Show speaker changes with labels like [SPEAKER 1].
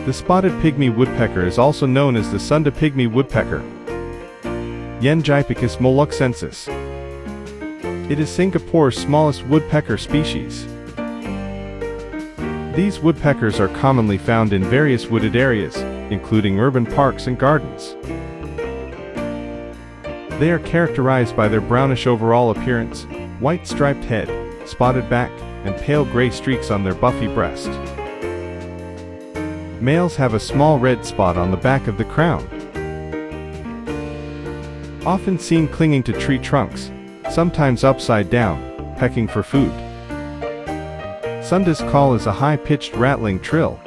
[SPEAKER 1] The spotted pygmy woodpecker is also known as the Sunda pygmy woodpecker, Yengypicus moluccensis. It is Singapore's smallest woodpecker species. These woodpeckers are commonly found in various wooded areas, including urban parks and gardens. They are characterized by their brownish overall appearance, white striped head, spotted back, and pale gray streaks on their buffy breast. Males have a small red spot on the back of the crown. Often seen clinging to tree trunks, sometimes upside down, pecking for food. Sunda's call is a high-pitched rattling trill,